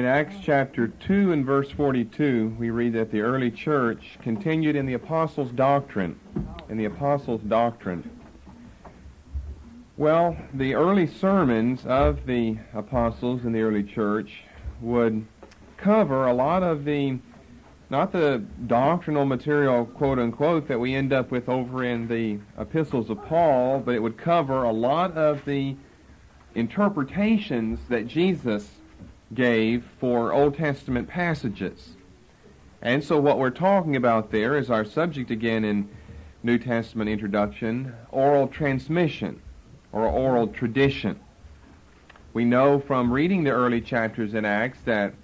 In Acts chapter 2 and verse 42, we read that the early church continued in the apostles' doctrine. Well, the early sermons of the apostles in the early church would cover a lot of not the doctrinal material, quote unquote, that we end up with over in the epistles of Paul, but it would cover a lot of the interpretations that Jesus gave for Old Testament passages. And so what we're talking about there is our subject again in New Testament introduction, oral transmission or oral tradition. We know from reading the early chapters in Acts that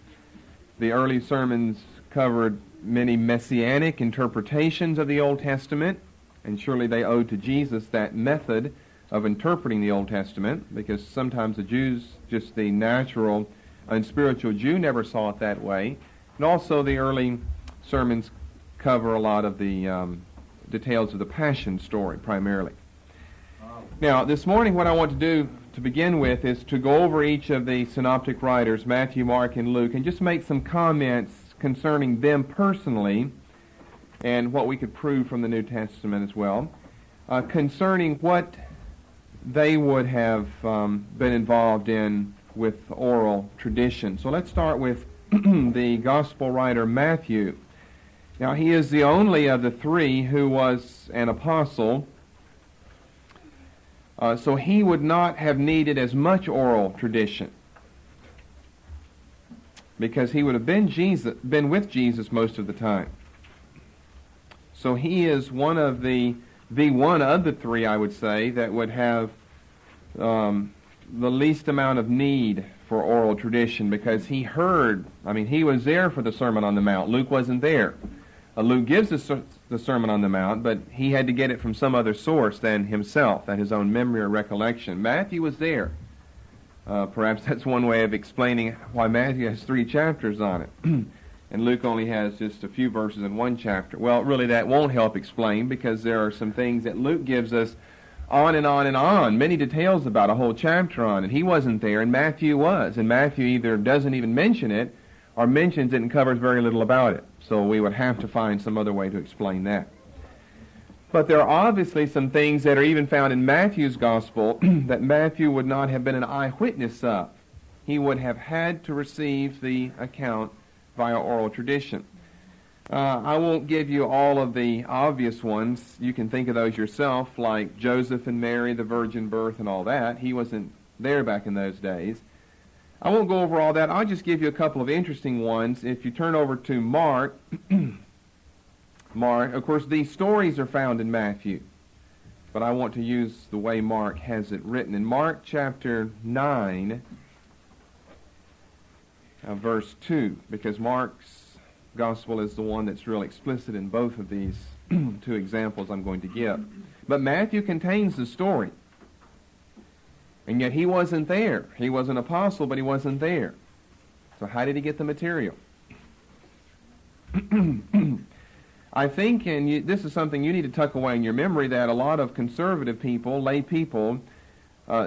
the early sermons covered many messianic interpretations of the Old Testament, and surely they owed to Jesus that method of interpreting the Old Testament, because sometimes the Jews, just the natural unspiritual Jew, never saw it that way. And also the early sermons cover a lot of the details of the Passion story primarily. Now, this morning what I want to do to begin with is to go over each of the synoptic writers, Matthew, Mark, and Luke, and just make some comments concerning them personally and what we could prove from the New Testament as well, concerning what they would have been involved in with oral tradition. So let's start with the gospel writer Matthew. Now, he is the only of the three who was an apostle, so he would not have needed as much oral tradition, because he would have been with Jesus most of the time. So he is one of the one of the three, I would say, that would have the least amount of need for oral tradition, because he was there for the Sermon on the Mount. Luke wasn't there. Luke gives the Sermon on the Mount, but he had to get it from some other source than himself, than his own memory or recollection. Matthew was there. Perhaps that's one way of explaining why Matthew has 3 chapters on it, and Luke only has just a few verses in 1 chapter. Well, really that won't help explain, because there are some things that Luke gives us on and on and on, many details about a whole chapter on, and he wasn't there, and Matthew was. And Matthew either doesn't even mention it, or mentions it and covers very little about it. So we would have to find some other way to explain that. But there are obviously some things that are even found in Matthew's gospel that Matthew would not have been an eyewitness of. He would have had to receive the account via oral tradition. I won't give you all of the obvious ones. You can think of those yourself, like Joseph and Mary, the virgin birth and all that. He wasn't there back in those days. I won't go over all that. I'll just give you a couple of interesting ones. If you turn over to Mark, of course, these stories are found in Matthew, but I want to use the way Mark has it written. In Mark chapter 9, verse 2, because Mark's gospel is the one that's real explicit in both of these 2 examples I'm going to give. But Matthew contains the story, and yet he wasn't there. He was an apostle, but he wasn't there. So how did he get the material? I think, and this is something you need to tuck away in your memory, that a lot of conservative people, lay people,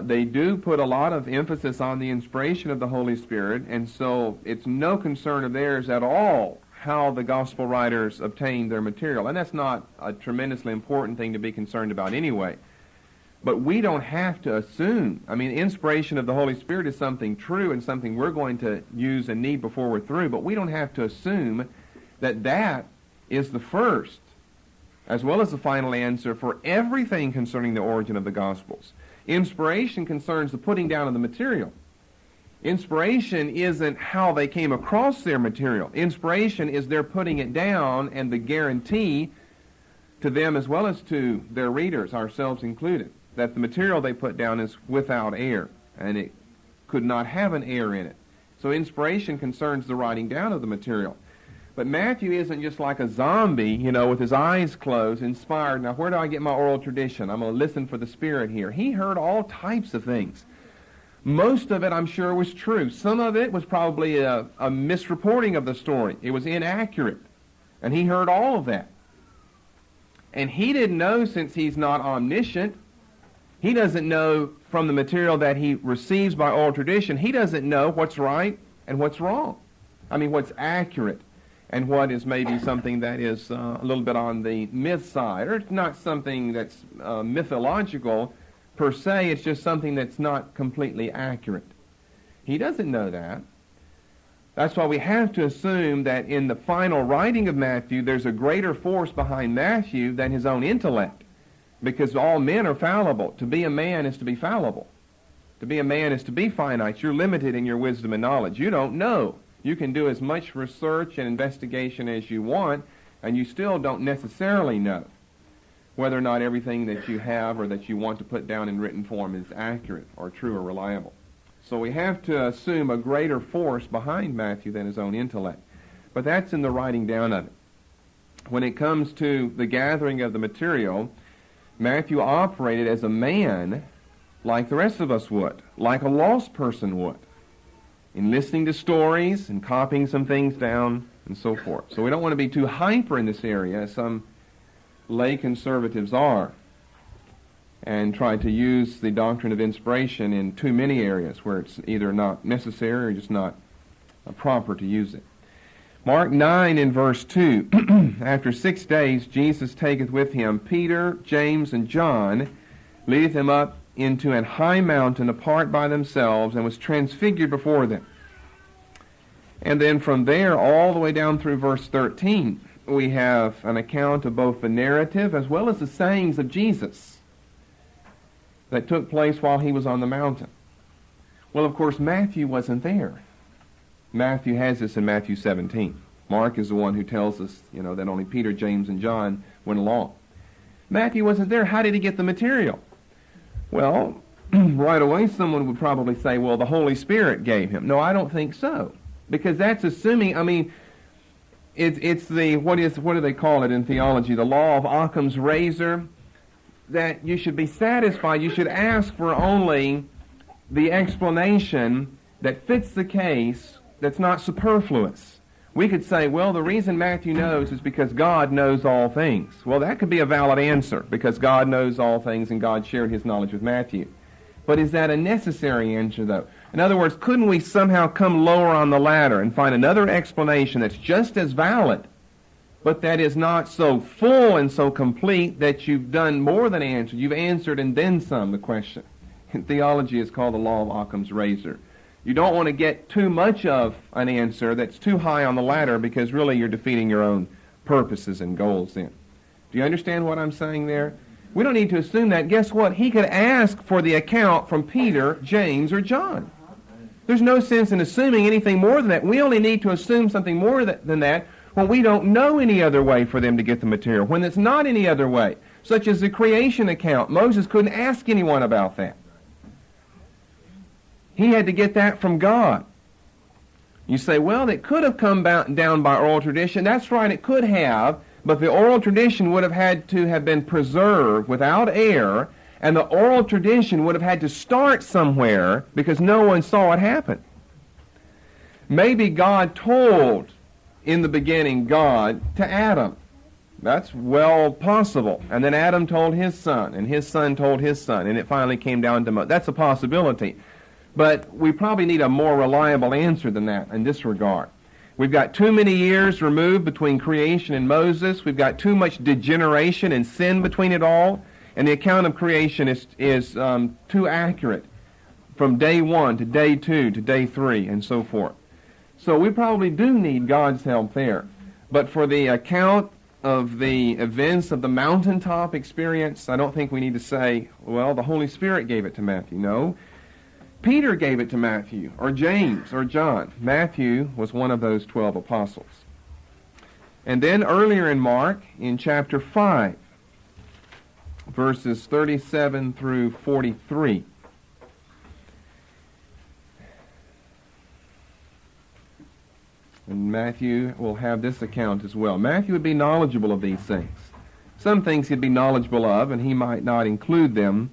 they do put a lot of emphasis on the inspiration of the Holy Spirit, and so it's no concern of theirs at all how the gospel writers obtained their material. And that's not a tremendously important thing to be concerned about anyway. But we don't have to assume. I mean, inspiration of the Holy Spirit is something true and something we're going to use and need before we're through, but we don't have to assume that that is the first as well as the final answer for everything concerning the origin of the Gospels. Inspiration concerns the putting down of the material. Inspiration isn't how they came across their material. Inspiration is their putting it down and the guarantee to them as well as to their readers, ourselves included, that the material they put down is without error, and it could not have an error in it. So inspiration concerns the writing down of the material. But Matthew isn't just like a zombie, with his eyes closed, inspired. Now, where do I get my oral tradition? I'm going to listen for the Spirit here. He heard all types of things. Most of it, I'm sure, was true. Some of it was probably a misreporting of the story. It was inaccurate. And he heard all of that. And he didn't know, since he's not omniscient, he doesn't know from the material that he receives by oral tradition, he doesn't know what's right and what's wrong. I mean, what's accurate and what is maybe something that is a little bit on the myth side, or it's not something that's mythological per se, it's just something that's not completely accurate. He doesn't know that. That's why we have to assume that in the final writing of Matthew, there's a greater force behind Matthew than his own intellect, because all men are fallible. To be a man is to be fallible. To be a man is to be finite. You're limited in your wisdom and knowledge. You don't know. You can do as much research and investigation as you want, and you still don't necessarily know whether or not everything that you have or that you want to put down in written form is accurate or true or reliable. So we have to assume a greater force behind Matthew than his own intellect. But that's in the writing down of it. When it comes to the gathering of the material, Matthew operated as a man like the rest of us would, like a lost person would, in listening to stories and copying some things down and so forth. So we don't want to be too hyper in this area, as some lay conservatives are, and try to use the doctrine of inspiration in too many areas where it's either not necessary or just not proper to use it. Mark 9 in verse 2, after 6 days Jesus taketh with him Peter, James, and John, leadeth them up into an high mountain apart by themselves, and was transfigured before them. And then from there all the way down through verse 13, we have an account of both the narrative as well as the sayings of Jesus that took place while he was on the mountain. Well, of course, Matthew wasn't there. Matthew has this in Matthew 17. Mark is the one who tells us, that only Peter, James, and John went along. Matthew wasn't there. How did he get the material? Well, right away someone would probably say, well, the Holy Spirit gave him. No, I don't think so. Because that's assuming, it's the, what do they call it in theology? The law of Occam's razor. That you should be satisfied, you should ask for only the explanation that fits the case, that's not superfluous. We could say, well, the reason Matthew knows is because God knows all things. Well, that could be a valid answer, because God knows all things and God shared his knowledge with Matthew. But is that a necessary answer, though? In other words, couldn't we somehow come lower on the ladder and find another explanation that's just as valid, but that is not so full and so complete that you've done more than answered? You've answered and then some the question. In theology, it's called the law of Occam's razor. You don't want to get too much of an answer that's too high on the ladder, because really you're defeating your own purposes and goals then. Do you understand what I'm saying there? We don't need to assume that. Guess what? He could ask for the account from Peter, James, or John. There's no sense in assuming anything more than that. We only need to assume something more than that when we don't know any other way for them to get the material, when it's not any other way, such as the creation account. Moses couldn't ask anyone about that. He had to get that from God. You say, well, it could have come down by oral tradition. That's right, it could have, but the oral tradition would have had to have been preserved without error, and the oral tradition would have had to start somewhere because no one saw it happen. Maybe God told, in the beginning, God to Adam. That's well possible. And then Adam told his son, and his son told his son, and it finally came down to Moses. That's a possibility. But we probably need a more reliable answer than that in this regard. We've got too many years removed between creation and Moses. We've got too much degeneration and sin between it all. And the account of creation is too accurate from day 1 to day 2 to day 3 and so forth. So we probably do need God's help there. But for the account of the events of the mountaintop experience, I don't think we need to say, well, the Holy Spirit gave it to Matthew. No. Peter gave it to Matthew, or James, or John. Matthew was one of those 12 apostles. And then earlier in Mark, in chapter 5, verses 37 through 43, and Matthew will have this account as well. Matthew would be knowledgeable of these things. Some things he'd be knowledgeable of, and he might not include them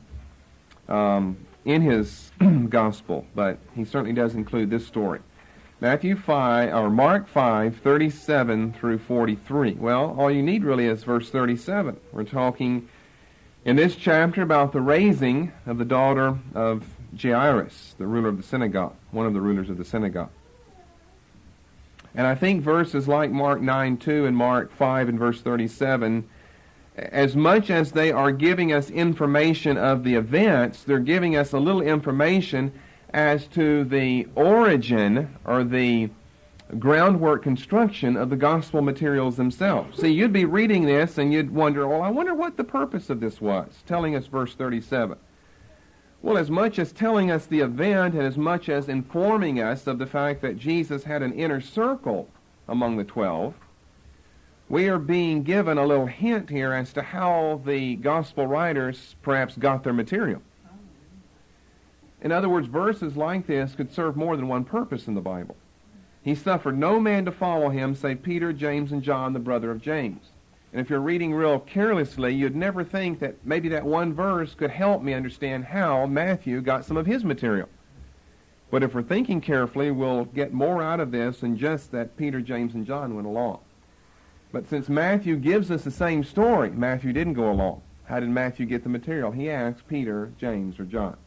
in his gospel, but he certainly does include this story. Mark 5, 37 through 43. Well, all you need really is verse 37. We're talking in this chapter about the raising of the daughter of Jairus, the ruler of the synagogue, one of the rulers of the synagogue. And I think verses like Mark 9:2 and Mark 5 and verse 37, as much as they are giving us information of the events, they're giving us a little information as to the origin or the groundwork construction of the gospel materials themselves. See, you'd be reading this and you'd wonder, well, I wonder what the purpose of this was, telling us verse 37. Well, as much as telling us the event and as much as informing us of the fact that Jesus had an inner circle among the 12, we are being given a little hint here as to how the gospel writers perhaps got their material. In other words, verses like this could serve more than one purpose in the Bible. He suffered no man to follow him save Peter, James, and John, the brother of James. And if you're reading real carelessly, you'd never think that maybe that one verse could help me understand how Matthew got some of his material. But if we're thinking carefully, we'll get more out of this than just that Peter, James, and John went along. But since Matthew gives us the same story, Matthew didn't go along. How did Matthew get the material? He asked Peter, James, or John.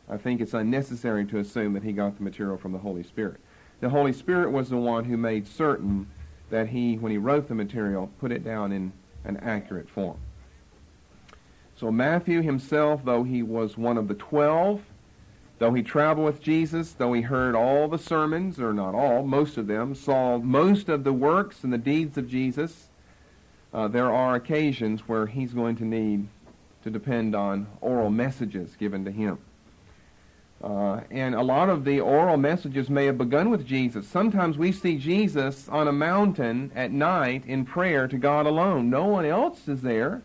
I think it's unnecessary to assume that he got the material from the Holy Spirit. The Holy Spirit was the one who made certain that he, when he wrote the material, put it down in an accurate form. So Matthew himself, though he was one of the 12, though he traveled with Jesus, though he heard all the sermons, or not all, most of them, saw most of the works and the deeds of Jesus, there are occasions where he's going to need to depend on oral messages given to him. And a lot of the oral messages may have begun with Jesus. Sometimes we see Jesus on a mountain at night in prayer to God alone. No one else is there.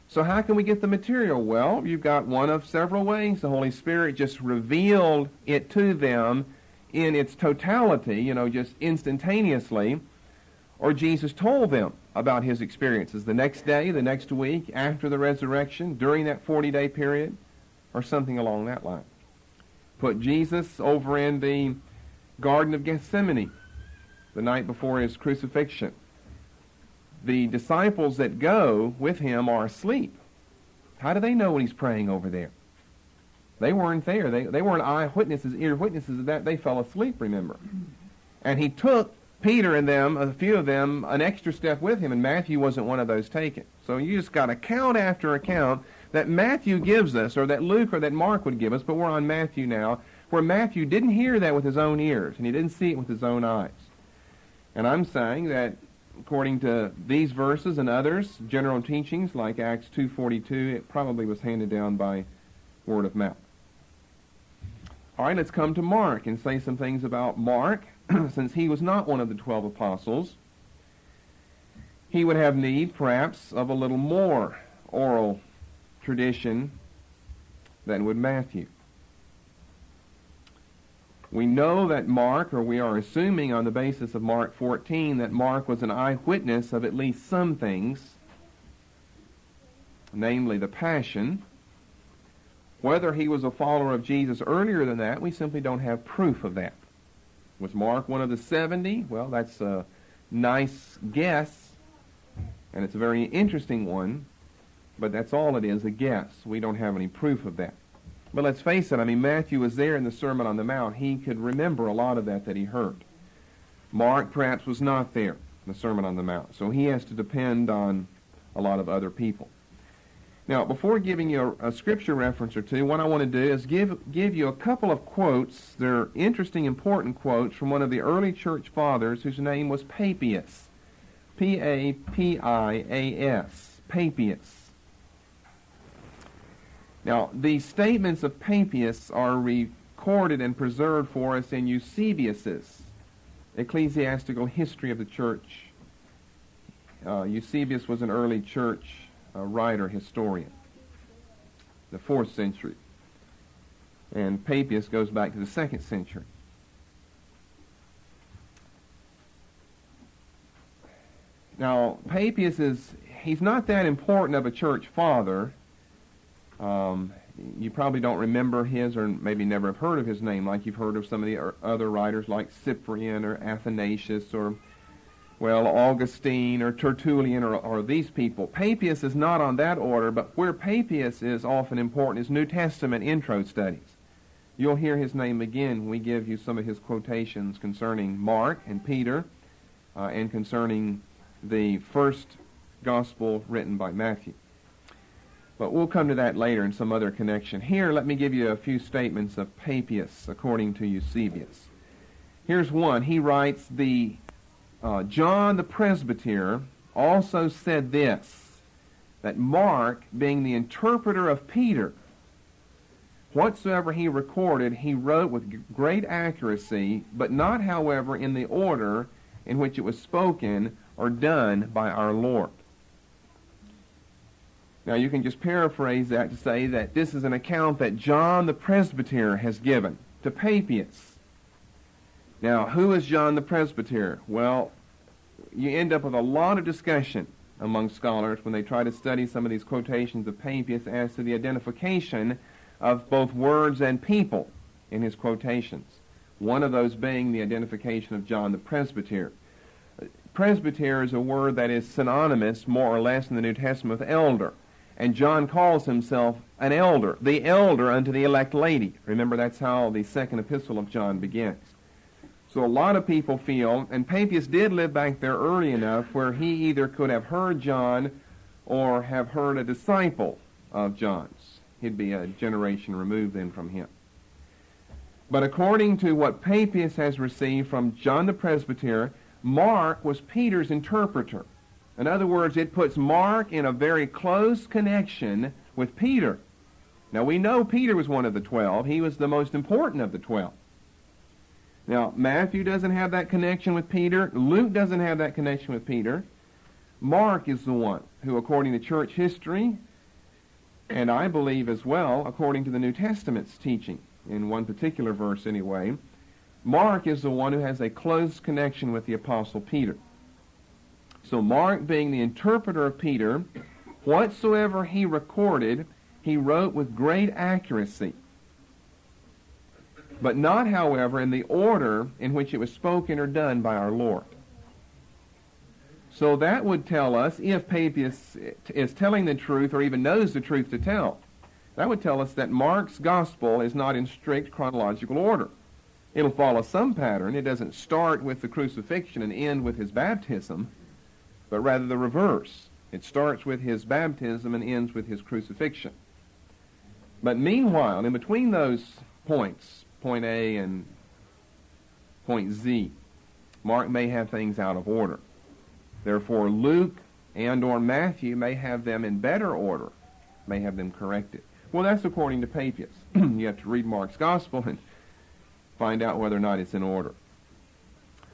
So how can we get the material? Well, you've got one of several ways. The Holy Spirit just revealed it to them in its totality, just instantaneously. Or Jesus told them about his experiences the next day, the next week, after the resurrection, during that 40-day period, or something along that line. Put Jesus over in the Garden of Gethsemane the night before his crucifixion. The disciples that go with him are asleep. How do they know what he's praying over there? They weren't there. They weren't eyewitnesses, ear witnesses of that. They fell asleep, remember. And he took Peter and them, a few of them, an extra step with him, and Matthew wasn't one of those taken. So you just got account after account that Matthew gives us, or that Luke or that Mark would give us, but we're on Matthew now, where Matthew didn't hear that with his own ears, and he didn't see it with his own eyes. And I'm saying that according to these verses and others, general teachings like Acts 2:42, it probably was handed down by word of mouth. All right, let's come to Mark and say some things about Mark. Since he was not one of the 12 apostles, he would have need, perhaps, of a little more oral tradition than would Matthew. We know that Mark, or we are assuming on the basis of Mark 14, that Mark was an eyewitness of at least some things, namely the Passion. Whether he was a follower of Jesus earlier than that, we simply don't have proof of that. Was Mark one of the 70? Well, that's a nice guess, and it's a very interesting one, but that's all it is, a guess. We don't have any proof of that. But let's face it, Matthew was there in the Sermon on the Mount. He could remember a lot of that he heard. Mark perhaps was not there in the Sermon on the Mount, so he has to depend on a lot of other people. Now, before giving you a scripture reference or two, what I want to do is give you a couple of quotes. They're interesting, important quotes from one of the early church fathers whose name was Papias. P-A-P-I-A-S. Papias. Now, the statements of Papias are recorded and preserved for us in Eusebius's Ecclesiastical History of the Church. Eusebius was an early church writer, historian, the 4th century. And Papias goes back to the 2nd century. Now, Papias he's not that important of a church father. You probably don't remember his, or maybe never have heard of his name, like you've heard of some of the other writers like Cyprian or Athanasius or Augustine or Tertullian or these people. Papias is not on that order, but where Papias is often important is New Testament intro studies. You'll hear his name again when we give you some of his quotations concerning Mark and Peter and concerning the first gospel written by Matthew. But we'll come to that later in some other connection. Here, let me give you a few statements of Papias according to Eusebius. Here's one. He writes, John the Presbyter also said this, that Mark, being the interpreter of Peter, whatsoever he recorded, he wrote with great accuracy, but not, however, in the order in which it was spoken or done by our Lord. Now, you can just paraphrase that to say that this is an account that John the Presbyter has given to Papias. Now, who is John the Presbyter? Well, you end up with a lot of discussion among scholars when they try to study some of these quotations of Papias as to the identification of both words and people in his quotations. One of those being the identification of John the Presbyter. Presbyter is a word that is synonymous, more or less, in the New Testament with elder. And John calls himself an elder, the elder unto the elect lady. Remember, that's how the second epistle of John begins. So a lot of people feel, and Papias did live back there early enough where he either could have heard John or have heard a disciple of John's. He'd be a generation removed then from him. But according to what Papias has received from John the Presbyter, Mark was Peter's interpreter. In other words, it puts Mark in a very close connection with Peter. Now, we know Peter was one of the 12. He was the most important of the 12. Now, Matthew doesn't have that connection with Peter. Luke doesn't have that connection with Peter. Mark is the one who, according to church history, and I believe as well, according to the New Testament's teaching, in one particular verse anyway, Mark is the one who has a close connection with the Apostle Peter. So Mark, being the interpreter of Peter, whatsoever he recorded, he wrote with great accuracy, but not, however, in the order in which it was spoken or done by our Lord. So that would tell us, if Papias is telling the truth or even knows the truth to tell, that would tell us that Mark's gospel is not in strict chronological order. It'll follow some pattern. It doesn't start with the crucifixion and end with his baptism, but rather the reverse. It starts with his baptism and ends with his crucifixion. But meanwhile, in between those points, point A and point Z, Mark may have things out of order. Therefore, Luke and or Matthew may have them in better order, may have them corrected. Well, that's according to Papias. You have to read Mark's gospel and find out whether or not it's in order.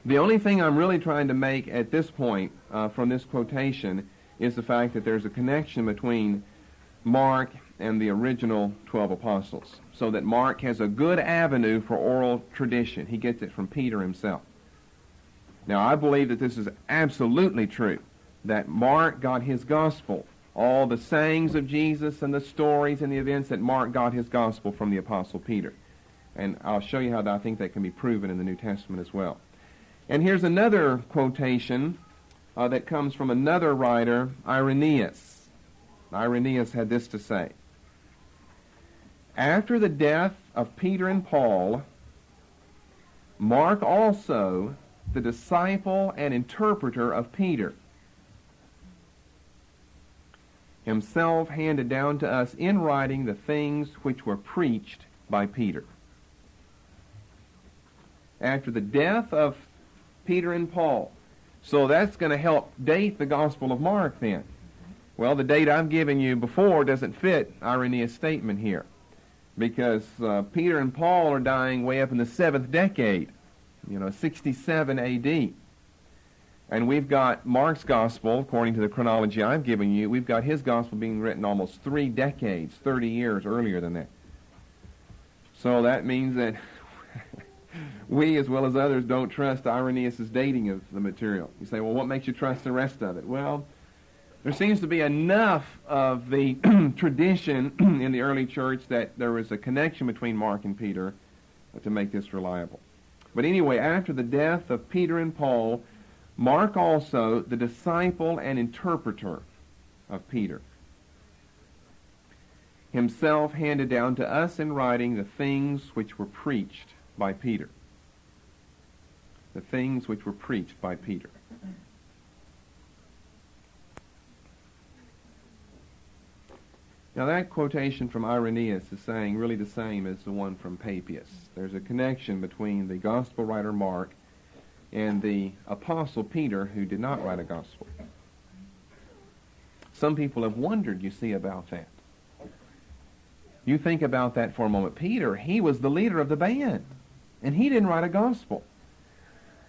The only thing I'm really trying to make at this point from this quotation is the fact that there's a connection between Mark and the original 12 apostles, so that Mark has a good avenue for oral tradition. He gets it from Peter himself. Now, I believe that this is absolutely true, that Mark got his gospel, all the sayings of Jesus and the stories and the events, that Mark got his gospel from the Apostle Peter. And I'll show you how I think that can be proven in the New Testament as well. And here's another quotation that comes from another writer, Irenaeus. Irenaeus had this to say: after the death of Peter and Paul, Mark also, the disciple and interpreter of Peter, himself handed down to us in writing the things which were preached by Peter. After the death of Peter and Paul. So that's going to help date the Gospel of Mark then. Well, the date I've given you before doesn't fit Irenaeus' statement here, because Peter and Paul are dying way up in the 7th decade, 67 A.D. And we've got Mark's Gospel, according to the chronology I've given you, we've got his Gospel being written almost 3 decades, 30 years earlier than that. So that means that we, as well as others, don't trust Irenaeus' dating of the material. You say, well, what makes you trust the rest of it? Well, there seems to be enough of the tradition in the early church that there was a connection between Mark and Peter to make this reliable. But anyway, after the death of Peter and Paul, Mark also, the disciple and interpreter of Peter, himself handed down to us in writing the things which were preached by Peter. The things which were preached by Peter. Now that quotation from Irenaeus is saying really the same as the one from Papias. There's a connection between the gospel writer Mark and the apostle Peter, who did not write a gospel. Some people have wondered, you see, about that. You think about that for a moment. Peter, he was the leader of the band, and he didn't write a gospel.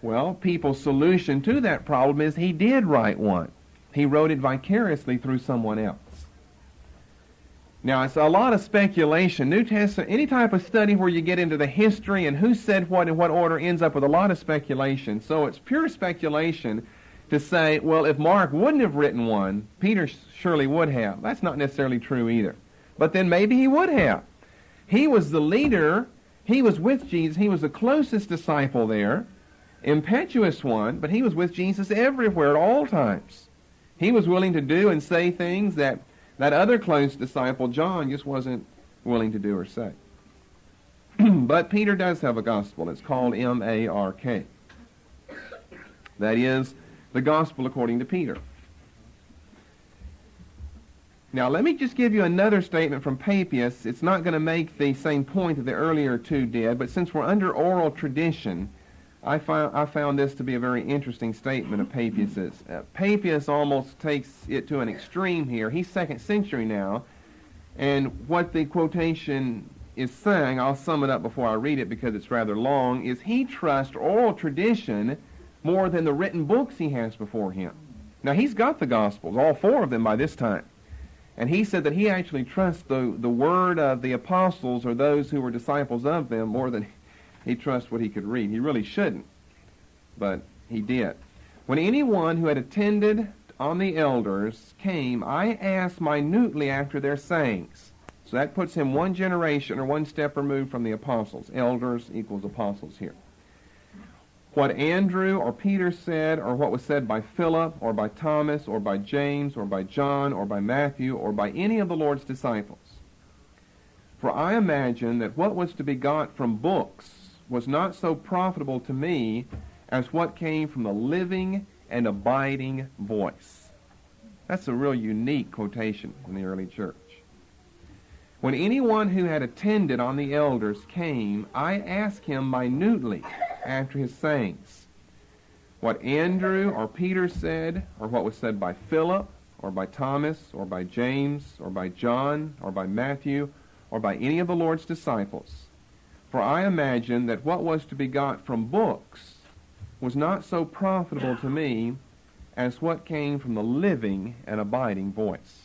Well, people's solution to that problem is he did write one. He wrote it vicariously through someone else. Now, it's a lot of speculation. New Testament, any type of study where you get into the history and who said what in what order ends up with a lot of speculation. So it's pure speculation to say, well, if Mark wouldn't have written one, Peter surely would have. That's not necessarily true either. But then maybe he would have. He was the leader. He was with Jesus. He was the closest disciple there, impetuous one, but he was with Jesus everywhere at all times. He was willing to do and say things that other close disciple, John, just wasn't willing to do or say. But Peter does have a gospel. It's called M-A-R-K. That is the gospel according to Peter. Now, let me just give you another statement from Papias. It's not going to make the same point that the earlier two did, but since we're under oral tradition, I found this to be a very interesting statement of Papias's. Papias almost takes it to an extreme here. He's 2nd century now, and what the quotation is saying, I'll sum it up before I read it because it's rather long, is he trusts oral tradition more than the written books he has before him. Now, he's got the Gospels, all 4 of them by this time. And he said that he actually trusts the word of the apostles or those who were disciples of them more than he trusts what he could read. He really shouldn't, but he did. When anyone who had attended on the elders came, I asked minutely after their sayings. So that puts him one generation or one step removed from the apostles. Elders equals apostles here. What Andrew or Peter said, or what was said by Philip, or by Thomas, or by James, or by John, or by Matthew, or by any of the Lord's disciples. For I imagine that what was to be got from books was not so profitable to me as what came from the living and abiding voice. That's a real unique quotation in the early church. When anyone who had attended on the elders came, I asked him minutely after his sayings. What Andrew or Peter said, or what was said by Philip, or by Thomas, or by James, or by John, or by Matthew, or by any of the Lord's disciples. For I imagine that what was to be got from books was not so profitable to me as what came from the living and abiding voice.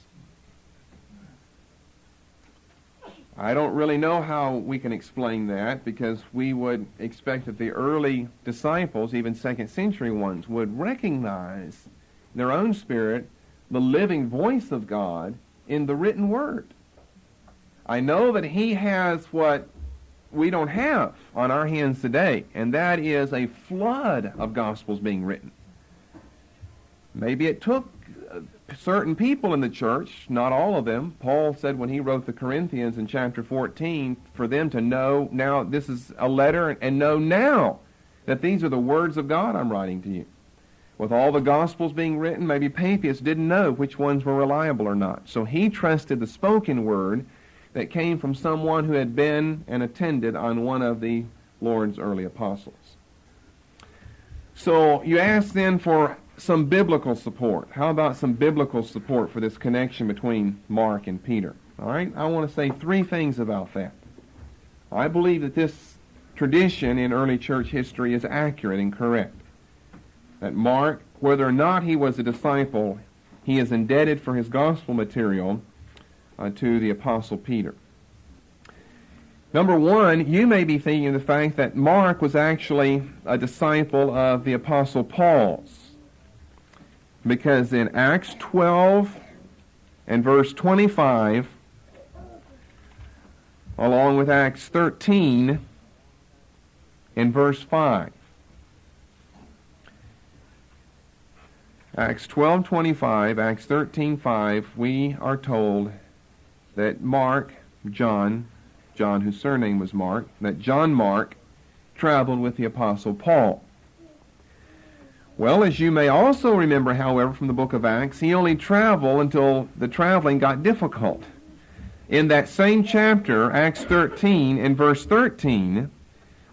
I don't really know how we can explain that, because we would expect that the early disciples, even 2nd century ones, would recognize in their own spirit the living voice of God in the written word. I know that he has what we don't have on our hands today, and that is a flood of gospels being written. Maybe it took certain people in the church, not all of them. Paul said when he wrote the Corinthians in chapter 14, for them to know now this is a letter, and know now that these are the words of God I'm writing to you. With all the gospels being written, maybe Papias didn't know which ones were reliable or not. So he trusted the spoken word that came from someone who had been and attended on one of the Lord's early apostles. So you ask then for some biblical support. How about some biblical support for this connection between Mark and Peter? All right, I want to say 3 things about that. I believe that this tradition in early church history is accurate and correct. That Mark, whether or not he was a disciple, he is indebted for his gospel material to the Apostle Peter. Number 1, you may be thinking of the fact that Mark was actually a disciple of the Apostle Paul's, because in Acts 12 and verse 25, along with Acts 13 and verse 5, Acts 12:25, Acts 13:5, we are told that John whose surname was Mark, that John Mark traveled with the Apostle Paul. Well, as you may also remember, however, from the book of Acts, he only traveled until the traveling got difficult. In that same chapter, Acts 13, in verse 13,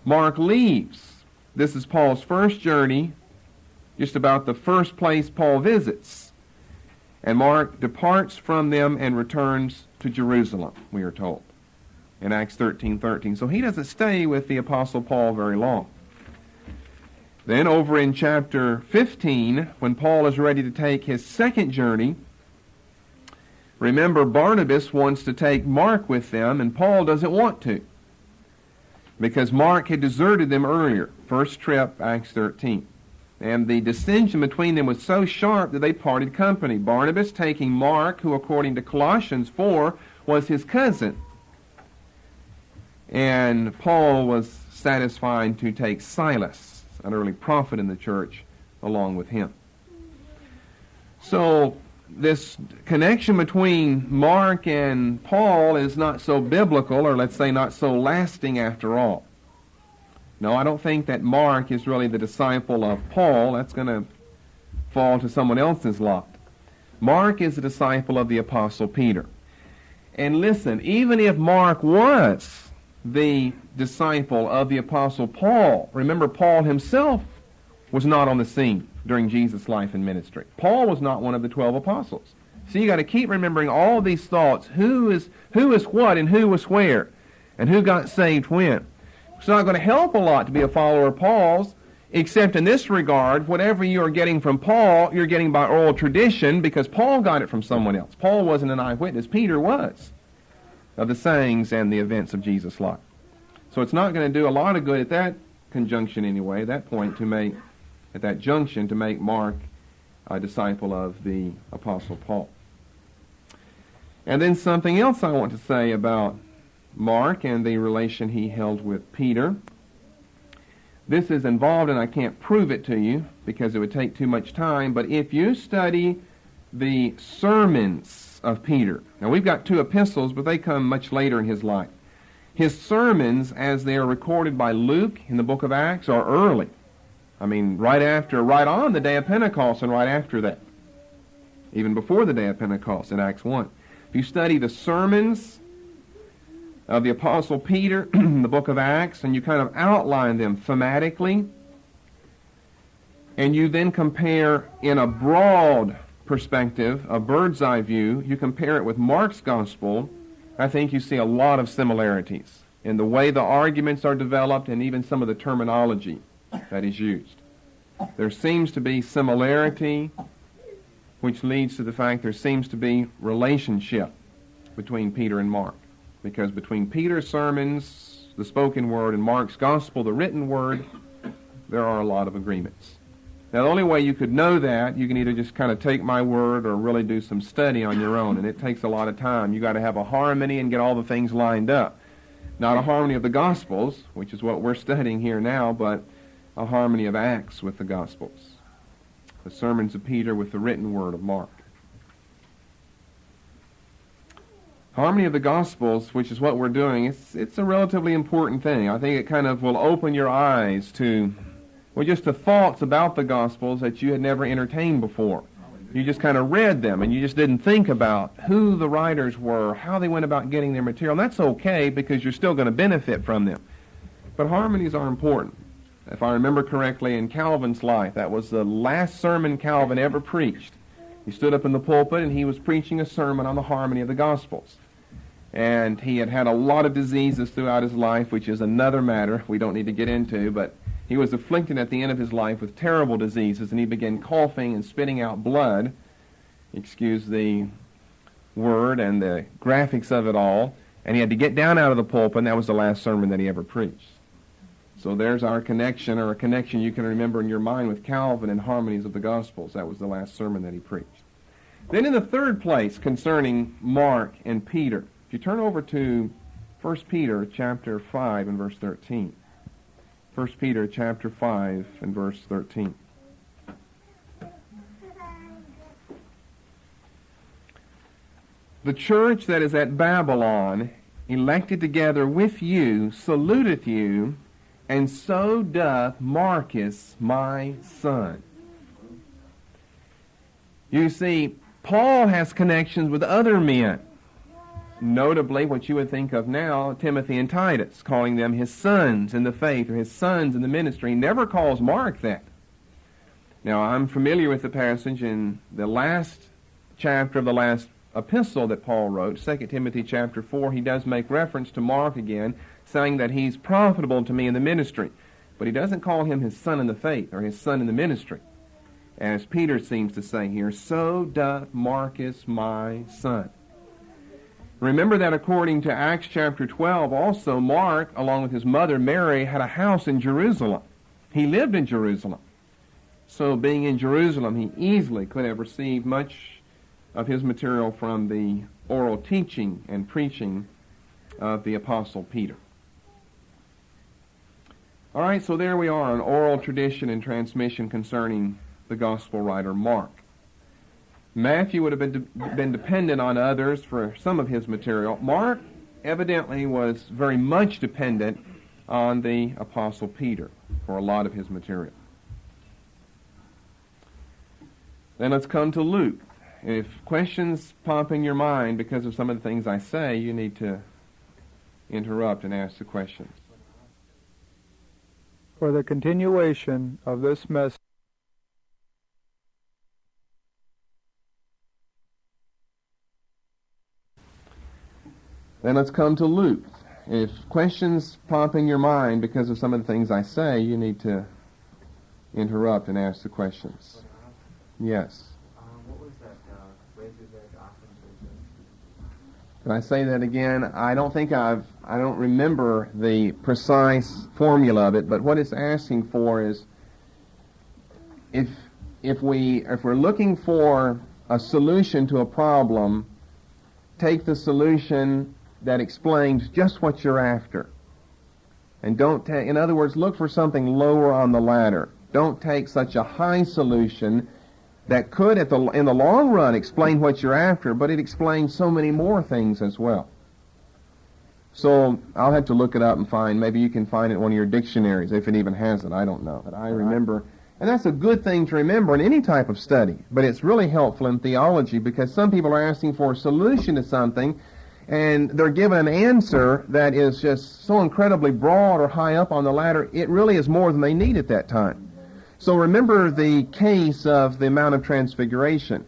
Mark leaves. This is Paul's first journey, just about the first place Paul visits. And Mark departs from them and returns to Jerusalem, we are told, in Acts 13:13. So he doesn't stay with the Apostle Paul very long. Then over in chapter 15, when Paul is ready to take his second journey, remember Barnabas wants to take Mark with them, and Paul doesn't want to, because Mark had deserted them earlier. First trip, Acts 13. And the dissension between them was so sharp that they parted company. Barnabas taking Mark, who according to Colossians 4 was his cousin. And Paul was satisfied to take Silas, an early prophet in the church, along with him. So this connection between Mark and Paul is not so biblical, or let's say not so lasting after all. No, I don't think that Mark is really the disciple of Paul. That's going to fall to someone else's lot. Mark is a disciple of the Apostle Peter. And listen, even if Mark was the disciple of the Apostle Paul, remember Paul himself was not on the scene during Jesus' life and ministry. Paul was not one of the 12 apostles. So you got to keep remembering all these thoughts. Who is what and who was where, and who got saved when. It's not going to help a lot to be a follower of Paul's, except in this regard, whatever you are getting from Paul, you're getting by oral tradition, because Paul got it from someone else. Paul wasn't an eyewitness. Peter was, of the sayings and the events of Jesus' life. So it's not going to do a lot of good at that conjunction anyway, that point to make, at that junction, to make Mark a disciple of the Apostle Paul. And then something else I want to say about Mark and the relation he held with Peter. This is involved, and I can't prove it to you because it would take too much time, but if you study the sermons of Peter, now we've got 2 epistles, but they come much later in his life. His sermons, as they are recorded by Luke in the book of Acts, are early. I mean, right on the day of Pentecost and right after that. Even before the day of Pentecost in Acts 1. If you study the sermons of the Apostle Peter in the book of Acts, and you kind of outline them thematically, and you then compare in a broad perspective, a bird's eye view, you compare it with Mark's gospel, I think you see a lot of similarities in the way the arguments are developed and even some of the terminology that is used. There seems to be similarity, which leads to the fact there seems to be relationship between Peter and Mark. Because between Peter's sermons, the spoken word, and Mark's gospel, the written word, there are a lot of agreements. Now, the only way you could know that, you can either just kind of take my word or really do some study on your own, and it takes a lot of time. You got to have a harmony and get all the things lined up. Not a harmony of the Gospels, which is what we're studying here now, but a harmony of Acts with the Gospels. The sermons of Peter with the written word of Mark. Harmony of the Gospels, which is what we're doing, it's a relatively important thing. I think it kind of will open your eyes to, well, just to thoughts about the Gospels that you had never entertained before. You just kind of read them, and you just didn't think about who the writers were, how they went about getting their material. And that's okay, because you're still going to benefit from them. But harmonies are important. If I remember correctly, in Calvin's life, that was the last sermon Calvin ever preached. He stood up in the pulpit, and he was preaching a sermon on the harmony of the Gospels. And he had had a lot of diseases throughout his life, which is another matter we don't need to get into, but he was afflicted at the end of his life with terrible diseases, and he began coughing and spitting out blood. Excuse the word and the graphics of it all. And he had to get down out of the pulpit, and that was the last sermon that he ever preached. So there's our connection, or a connection you can remember in your mind with Calvin and harmonies of the Gospels. That was the last sermon that he preached. Then in the third place, concerning Mark and Peter, if you turn over to 1 Peter chapter 5 and verse 13. 1 Peter chapter 5 and verse 13. The church that is at Babylon, elected together with you, saluteth you, and so doth Marcus my son. You see, Paul has connections with other men, notably what you would think of now, Timothy and Titus, calling them his sons in the faith or his sons in the ministry. He never calls Mark that. Now, I'm familiar with the passage in the last chapter of the last epistle that Paul wrote, 2 Timothy chapter 4. He does make reference to Mark again, saying that he's profitable to me in the ministry. But he doesn't call him his son in the faith or his son in the ministry. As Peter seems to say here, so doth Marcus my son. Remember that according to Acts chapter 12, also Mark, along with his mother Mary, had a house in Jerusalem. He lived in Jerusalem. So being in Jerusalem, he easily could have received much of his material from the oral teaching and preaching of the Apostle Peter. All right, so there we are, an oral tradition and transmission concerning the gospel writer Mark. Matthew would have been dependent on others for some of his material. Mark evidently was very much dependent on the Apostle Peter for a lot of his material. Then let's come to Luke. If questions pop in your mind because of some of the things I say, you need to interrupt and ask the questions. For the continuation of this message, then let's come to Luke. If questions pop in your mind because of some of the things I say, you need to interrupt and ask the questions. Yes. What was that razorback Occam's? Can I say that again? I don't remember the precise formula of it, but what it's asking for is if we're looking for a solution to a problem, take the solution that explains just what you're after. And in other words, look for something lower on the ladder. Don't take such a high solution that could, in the long run, explain what you're after, but it explains so many more things as well. So I'll have to look it up and find. Maybe you can find it in one of your dictionaries, if it even has it. I don't know. But I remember, and that's a good thing to remember in any type of study. But it's really helpful in theology because some people are asking for a solution to something, and they're given an answer that is just so incredibly broad or high up on the ladder, it really is more than they need at that time. So remember the case of the Mount of Transfiguration.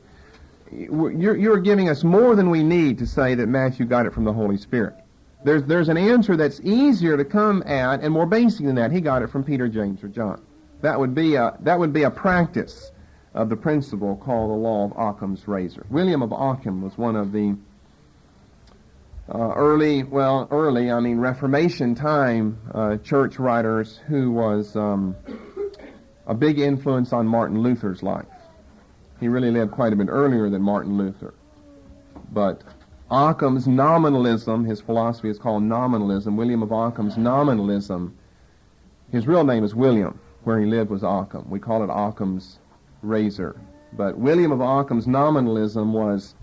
You're giving us more than we need to say that Matthew got it from the Holy Spirit. There's an answer that's easier to come at and more basic than that. He got it from Peter, James, or John. That would be a practice of the principle called the law of Occam's razor. William of Ockham was one of the early, Reformation time church writers who was a big influence on Martin Luther's life. He really lived quite a bit earlier than Martin Luther. But Occam's nominalism, his philosophy is called nominalism. William of Occam's nominalism, his real name is William. Where he lived was Occam. We call it Occam's razor. But William of Occam's nominalism was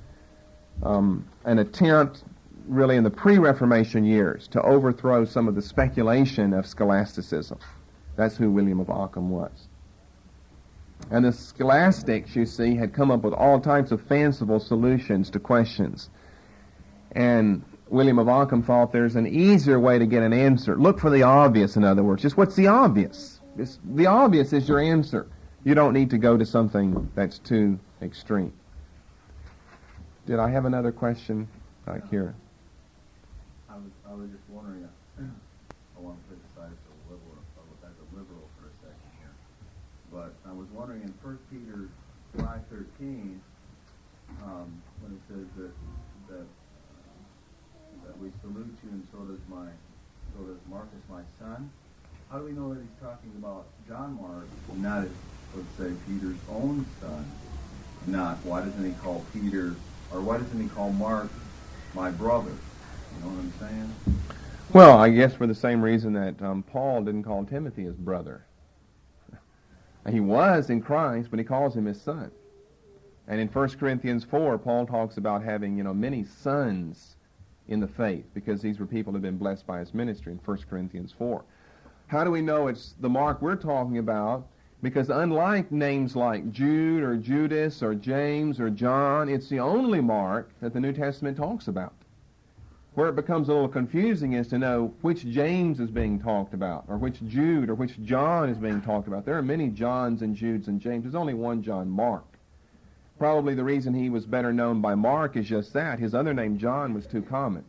an attempt, really in the pre-Reformation years, to overthrow some of the speculation of scholasticism. That's who William of Ockham was. And the scholastics, you see, had come up with all types of fanciful solutions to questions. And William of Ockham thought there's an easier way to get an answer. Look for the obvious, in other words. Just what's the obvious? The obvious is your answer. You don't need to go to something that's too extreme. Did I have another question back here? I was just wondering, I want to criticize as a liberal for a second here, but I was wondering in 1 Peter 5:13, when it says that we salute you and so does Marcus my son, how do we know that he's talking about John Mark, not, let's say, Peter's own son? Why doesn't he call Peter, or why doesn't he call Mark my brother? You know what I'm saying? Well, I guess for the same reason that Paul didn't call Timothy his brother. He was in Christ, but he calls him his son. And in 1 Corinthians 4, Paul talks about having, many sons in the faith, because these were people who had been blessed by his ministry in 1 Corinthians 4. How do we know it's the Mark we're talking about? Because unlike names like Jude or Judas or James or John, it's the only Mark that the New Testament talks about. Where it becomes a little confusing is to know which James is being talked about, or which Jude or which John is being talked about. There are many Johns and Judes and James. There's only one John, Mark. Probably the reason he was better known by Mark is just that. His other name, John, was too common.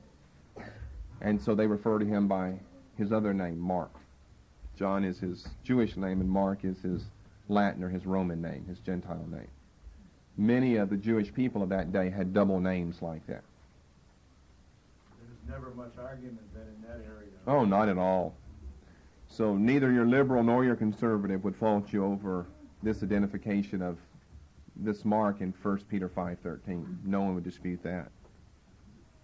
And so they refer to him by his other name, Mark. John is his Jewish name, and Mark is his Latin or his Roman name, his Gentile name. Many of the Jewish people of that day had double names like that. There's never much argument then in that area. Oh, not at all. So neither your liberal nor your conservative would fault you over this identification of this Mark in 1 Peter 5:13. No one would dispute that.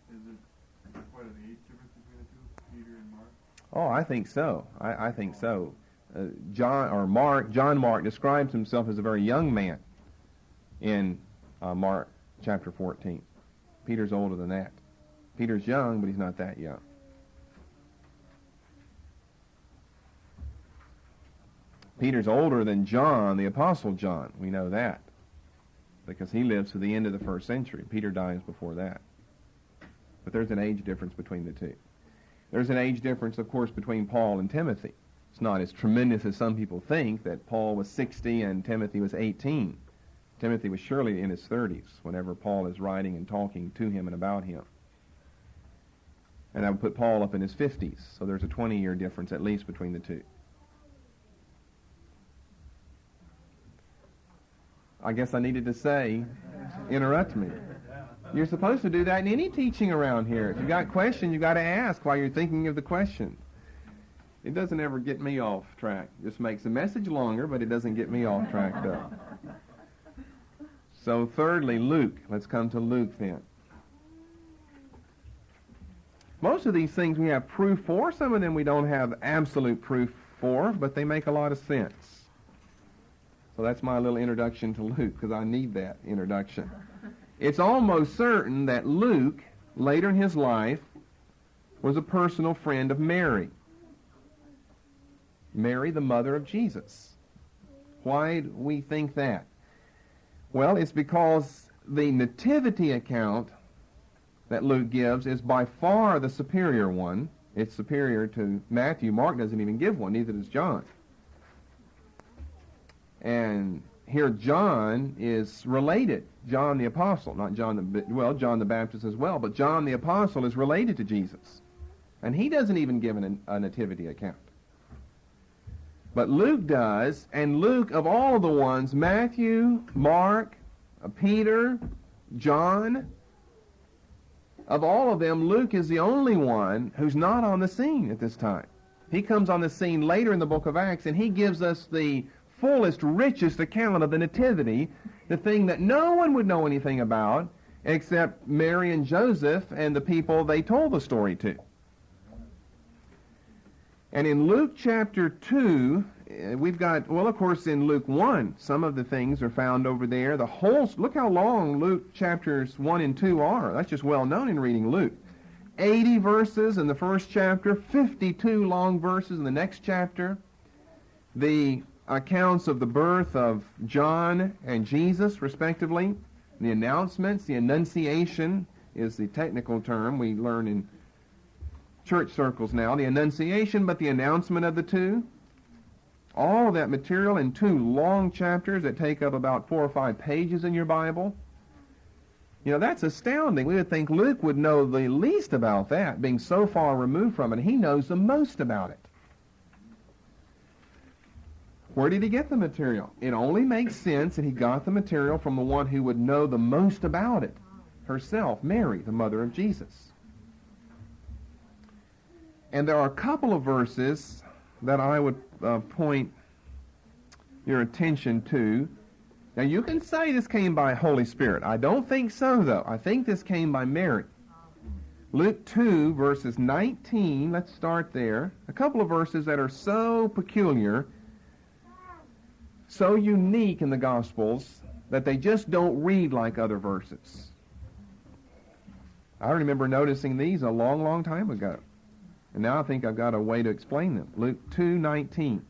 Is it quite an age difference between the two, Peter and Mark? Oh, I think so. I think so. John Mark describes himself as a very young man in Mark chapter 14. Peter's older than that. Peter's young, but he's not that young. Peter's older than John, the Apostle John. We know that, because he lives to the end of the first century. Peter dies before that. But there's an age difference between the two. There's an age difference, of course, between Paul and Timothy. It's not as tremendous as some people think, that Paul was 60 and Timothy was 18. Timothy was surely in his 30s whenever Paul is writing and talking to him and about him. And I would put Paul up in his 50s, so there's a 20-year difference at least between the two. I guess I needed to say, interrupt me. You're supposed to do that in any teaching around here. If you've got questions, you've got to ask while you're thinking of the question. It doesn't ever get me off track. It just makes the message longer, but it doesn't get me off track, though. So thirdly, Luke. Let's come to Luke then. Most of these things we have proof for. Some of them we don't have absolute proof for, but they make a lot of sense. So that's my little introduction to Luke, because I need that introduction. It's almost certain that Luke, later in his life, was a personal friend of Mary. Mary, the mother of Jesus. Why do we think that? Well, it's because the nativity account that Luke gives is by far the superior one. It's superior to Matthew. Mark doesn't even give one, neither does John. And here John is related. John the Apostle, not John the Baptist as well, but John the Apostle is related to Jesus. And he doesn't even give a nativity account. But Luke does, and Luke, of all of the ones, Matthew, Mark, Peter, John, of all of them, Luke is the only one who's not on the scene at this time. He comes on the scene later in the book of Acts, and he gives us the fullest, richest account of the nativity, the thing that no one would know anything about except Mary and Joseph and the people they told the story to. And in Luke chapter 2, we've got, well, of course, in Luke 1, some of the things are found over there. Look how long Luke chapters 1 and 2 are. That's just well known in reading Luke. 80 verses in the first chapter, 52 long verses in the next chapter. The accounts of the birth of John and Jesus, respectively. The announcements, the Annunciation is the technical term we learn in church circles now. The Annunciation, but the announcement of the two. All of that material in 2 long chapters that take up about 4 or 5 pages in your Bible. You know, that's astounding. We would think Luke would know the least about that, being so far removed from it. He knows the most about it. Where did he get the material? It only makes sense that he got the material from the one who would know the most about it, herself, Mary, the mother of Jesus. And there are a couple of verses that I would point your attention to. Now, you can say this came by Holy Spirit. I don't think so, though. I think this came by Mary. Luke 2, verses 19, let's start there. A couple of verses that are so peculiar, so unique in the Gospels, that they just don't read like other verses. I remember noticing these a long, long time ago. And now I think I've got a way to explain them. Luke 2:19.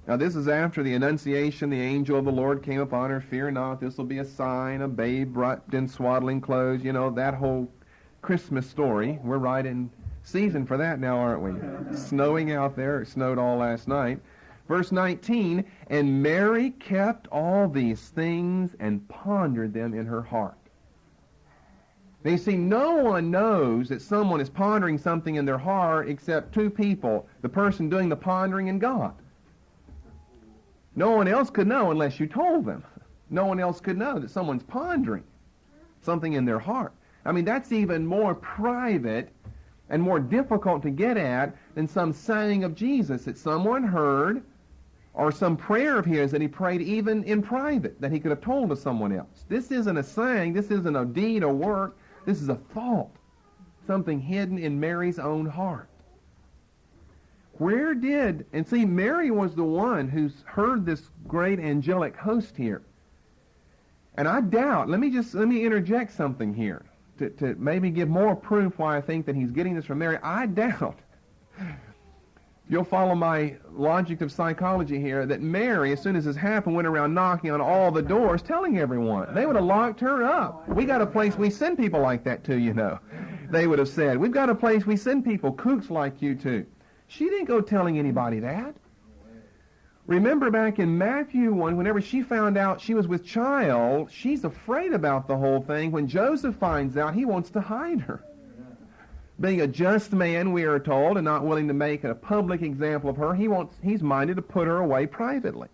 Now this is after the Annunciation, the angel of the Lord came upon her. Fear not, this will be a sign, a babe wrapped in swaddling clothes. You know, that whole Christmas story. We're right in season for that now, aren't we? Snowing out there. It snowed all last night. Verse 19, and Mary kept all these things and pondered them in her heart. Now you see, no one knows that someone is pondering something in their heart except two people, the person doing the pondering and God. No one else could know unless you told them. No one else could know that someone's pondering something in their heart. I mean, that's even more private and more difficult to get at than some saying of Jesus that someone heard, or some prayer of his that he prayed even in private that he could have told to someone else. This isn't a saying, this isn't a deed or work, this is a thought, something hidden in Mary's own heart. And see, Mary was the one who's heard this great angelic host here. And I doubt, let me interject something here to maybe give more proof why I think that he's getting this from Mary. I doubt, you'll follow my logic of psychology here, that Mary, as soon as this happened, went around knocking on all the doors, telling everyone. They would have locked her up. We got a place we send people like that to, you know. They would have said, we've got a place we send people, kooks like you to. She didn't go telling anybody that. Remember back in Matthew 1, whenever she found out she was with child, she's afraid about the whole thing. When Joseph finds out, he wants to hide her. Being a just man, we are told, and not willing to make a public example of her, he's minded to put her away privately.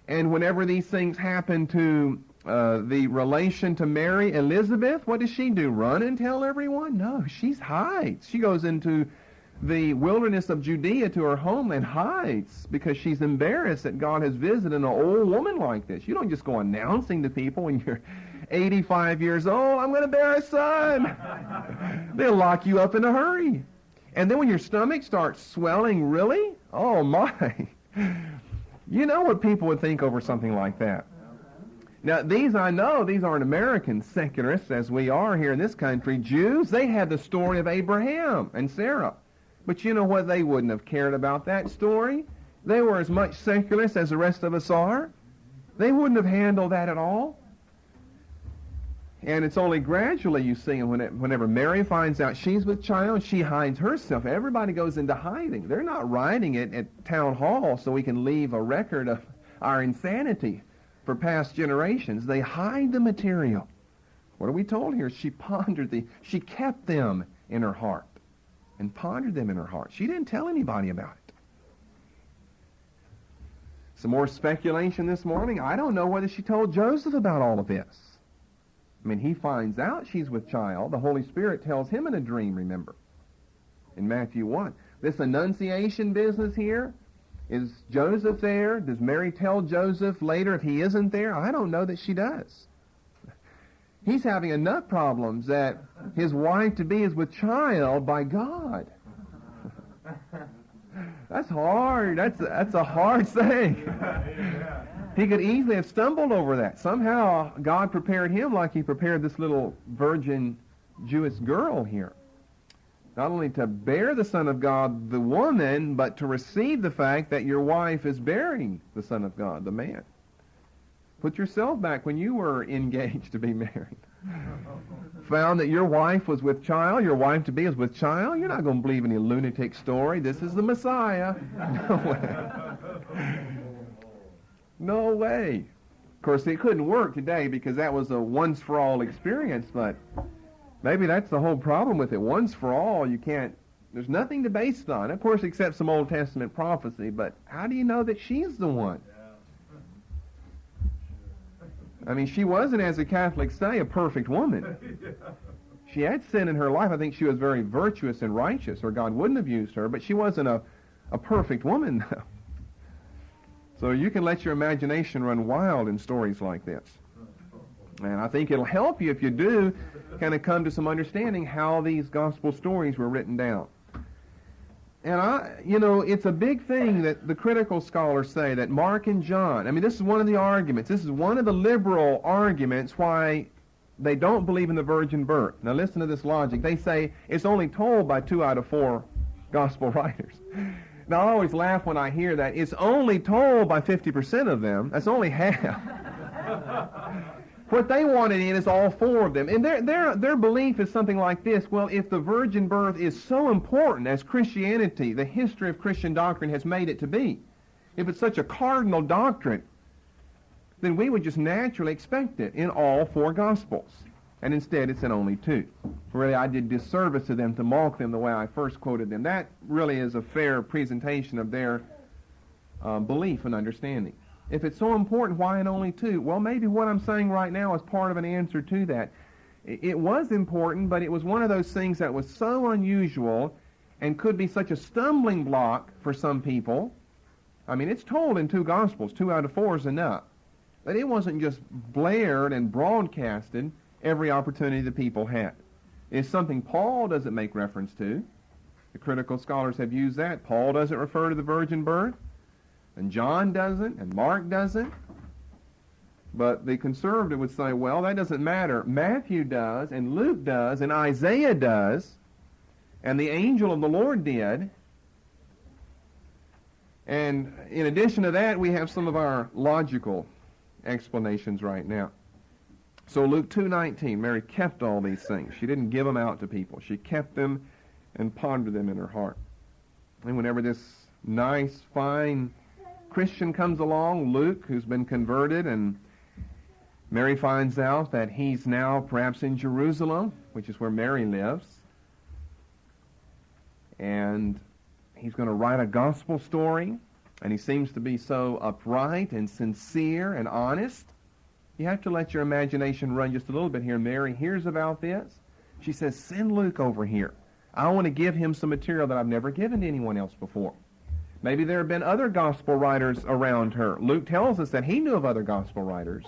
And whenever these things happen to the relation to Mary, Elizabeth, what does she do? Run and tell everyone? No, she hides. She goes into the wilderness of Judea to her home and hides because she's embarrassed that God has visited an old woman like this. You don't just go announcing to people when you're 85 years old, I'm going to bear a son. They'll lock you up in a hurry. And then when your stomach starts swelling, really? Oh my. You know what people would think over something like that. Now, I know these aren't American secularists as we are here in this country. Jews, they had the story of Abraham and Sarah. But you know what? They wouldn't have cared about that story. They were as much secularists as the rest of us are. They wouldn't have handled that at all. And it's only gradually, you see, whenever Mary finds out she's with child, she hides herself. Everybody goes into hiding. They're not writing it at town hall so we can leave a record of our insanity for past generations. They hide the material. What are we told here? She kept them in her heart and pondered them in her heart. She didn't tell anybody about it. Some more speculation this morning. I don't know whether she told Joseph about all of this. I mean, he finds out she's with child. The Holy Spirit tells him in a dream, remember, in Matthew 1. This Annunciation business here, is Joseph there? Does Mary tell Joseph later if he isn't there? I don't know that she does. He's having enough problems that his wife-to-be is with child by God. That's hard. That's a hard thing. He could easily have stumbled over that. Somehow God prepared him like he prepared this little virgin Jewish girl here. Not only to bear the Son of God, the woman, but to receive the fact that your wife is bearing the Son of God, the man. Put yourself back when you were engaged to be married. Found that your wife was with child, your wife-to-be is with child. You're not going to believe any lunatic story. This is the Messiah. No way. No way. Of course, it couldn't work today because that was a once-for-all experience, but maybe that's the whole problem with it. Once for all, there's nothing to base it on. Of course, except some Old Testament prophecy, but how do you know that she's the one? I mean, she wasn't, as the Catholics say, a perfect woman. She had sin in her life. I think she was very virtuous and righteous, or God wouldn't have used her, but she wasn't a perfect woman, though. So you can let your imagination run wild in stories like this. And I think it'll help you if you do kind of come to some understanding how these gospel stories were written down. And it's a big thing that the critical scholars say that Mark and John, this is one of the arguments, this is one of the liberal arguments why they don't believe in the virgin birth. Now listen to this logic. They say it's only told by 2 out of 4 gospel writers. Now I always laugh when I hear that. It's only told by 50% of them. That's only half. What they wanted in is all 4 of them. And their belief is something like this. Well, if the virgin birth is so important as Christianity, the history of Christian doctrine has made it to be, if it's such a cardinal doctrine, then we would just naturally expect it in all 4 Gospels. And instead it's in only 2. Really, I did disservice to them to mock them the way I first quoted them. That really is a fair presentation of their belief and understanding. If it's so important, why in only 2? Well, maybe what I'm saying right now is part of an answer to that. It was important, but it was one of those things that was so unusual and could be such a stumbling block for some people. It's told in 2 Gospels. 2 out of 4 is enough. But it wasn't just blared and broadcasted every opportunity the people had. It's something Paul doesn't make reference to. The critical scholars have used that. Paul doesn't refer to the virgin birth. And John doesn't, and Mark doesn't. But the conservative would say, well, that doesn't matter. Matthew does, and Luke does, and Isaiah does, and the angel of the Lord did. And in addition to that, we have some of our logical explanations right now. So Luke 2:19, Mary kept all these things. She didn't give them out to people. She kept them and pondered them in her heart. And whenever this nice, fine Christian comes along, Luke, who's been converted, and Mary finds out that he's now perhaps in Jerusalem, which is where Mary lives, and he's going to write a gospel story, and he seems to be so upright and sincere and honest. You have to let your imagination run just a little bit here. Mary hears about this. She says, send Luke over here. I want to give him some material that I've never given to anyone else before. Maybe there have been other gospel writers around her. Luke tells us that he knew of other gospel writers,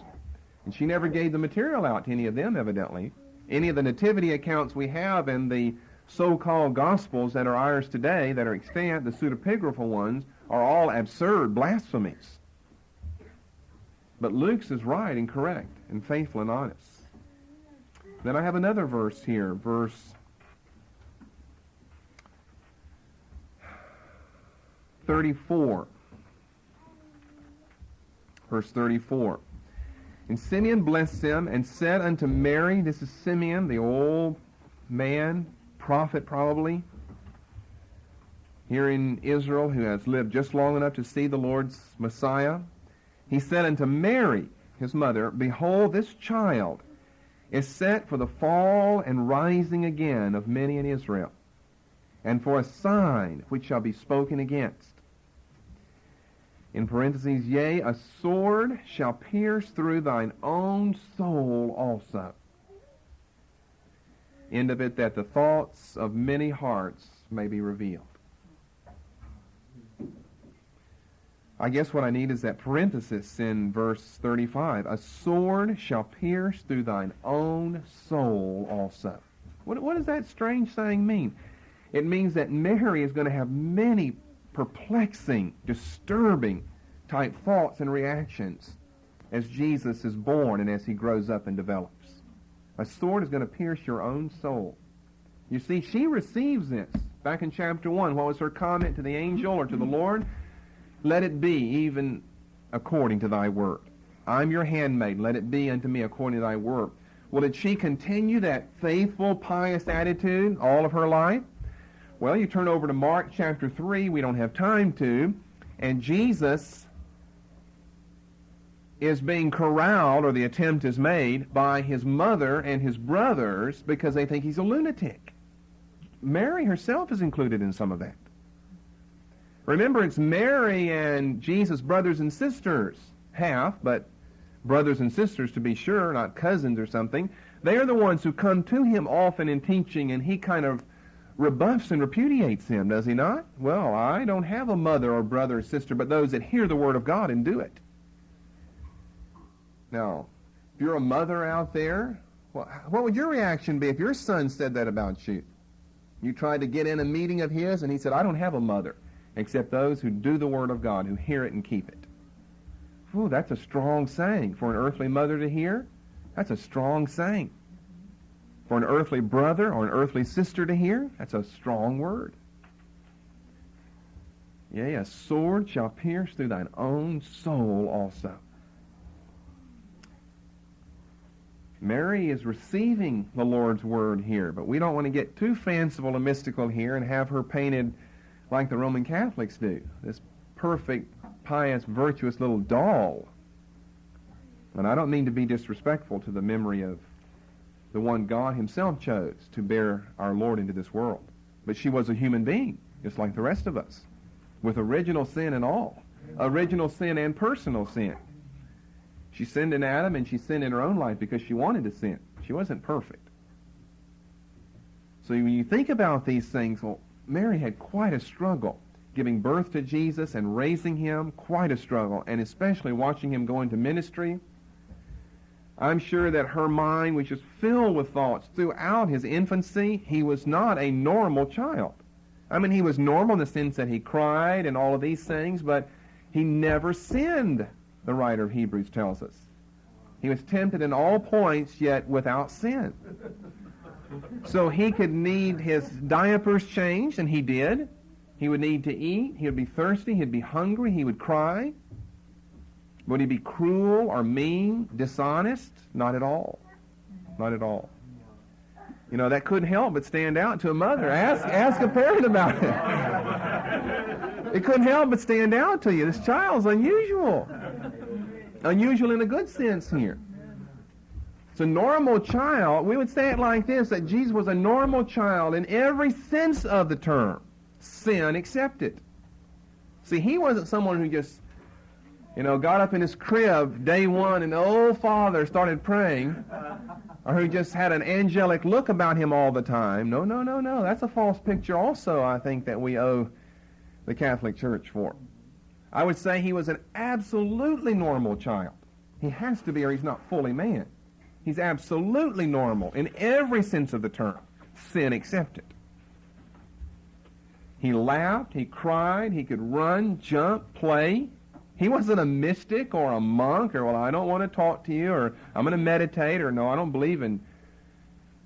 and she never gave the material out to any of them, evidently. Any of the nativity accounts we have in the so-called gospels that are ours today, that are extant, the pseudepigraphal ones, are all absurd blasphemies. But Luke's is right and correct and faithful and honest. Then I have another verse here, verse 34. Verse 34. And Simeon blessed them and said unto Mary, this is Simeon, the old man, prophet probably, here in Israel, who has lived just long enough to see the Lord's Messiah. He said unto Mary, his mother, behold, this child is set for the fall and rising again of many in Israel, and for a sign which shall be spoken against. In parentheses, yea, a sword shall pierce through thine own soul also. End of it, that the thoughts of many hearts may be revealed. I guess what I need is that parenthesis in verse 35. A sword shall pierce through thine own soul also. What does that strange saying mean? It means that Mary is going to have many perplexing, disturbing type thoughts and reactions as Jesus is born and as he grows up and develops. A sword is going to pierce your own soul. You see, she receives this. Back in chapter 1, what was her comment to the angel or to the Lord? Let it be even according to thy word. I'm your handmaid. Let it be unto me according to thy word. Well, did she continue that faithful, pious attitude all of her life? Well, you turn over to Mark chapter 3. We don't have time to. And Jesus is being corralled, or the attempt is made, by his mother and his brothers because they think he's a lunatic. Mary herself is included in some of that. Remember, it's Mary and Jesus' brothers and sisters, half, but brothers and sisters to be sure, not cousins or something. They are the ones who come to him often in teaching, and he kind of rebuffs and repudiates him, does he not? Well, I don't have a mother or brother or sister, but those that hear the word of God and do it. Now, if you're a mother out there, well, what would your reaction be if your son said that about you? You tried to get in a meeting of his, and he said, I don't have a mother, except those who do the Word of God, who hear it and keep it. Ooh, that's a strong saying. For an earthly mother to hear, that's a strong saying. For an earthly brother or an earthly sister to hear, that's a strong word. Yea, a sword shall pierce through thine own soul also. Mary is receiving the Lord's word here, but we don't want to get too fanciful and mystical here and have her painted like the Roman Catholics do, this perfect, pious, virtuous little doll. And I don't mean to be disrespectful to the memory of the one God himself chose to bear our Lord into this world. But she was a human being, just like the rest of us, with original sin and all. Original sin and personal sin. She sinned in Adam, and she sinned in her own life because she wanted to sin. She wasn't perfect. So when you think about these things, well, Mary had quite a struggle giving birth to Jesus and raising him, quite a struggle, and especially watching him go into ministry. I'm sure that her mind was just filled with thoughts throughout his infancy. He was not a normal child. I mean, he was normal in the sense that he cried and all of these things, but he never sinned, the writer of Hebrews tells us. He was tempted in all points, yet without sin. So he could need his diapers changed, and he did. He would need to eat. He would be thirsty. He'd be hungry. He would cry. Would he be cruel or mean, dishonest? Not at all. Not at all. You know, that couldn't help but stand out to a mother. Ask a parent about it. It couldn't help but stand out to you. This child's unusual. Unusual in a good sense here. It's a normal child. We would say it like this, that Jesus was a normal child in every sense of the term. Sin accepted. See, he wasn't someone who just, got up in his crib day one and the old father started praying, or who just had an angelic look about him all the time. No. That's a false picture also, I think, that we owe the Catholic Church for. I would say he was an absolutely normal child. He has to be, or he's not fully man. He's absolutely normal in every sense of the term, sin accepted. He laughed, he cried, he could run, jump, play. He wasn't a mystic or a monk or, well, I don't want to talk to you, or I'm going to meditate, or no, I don't believe in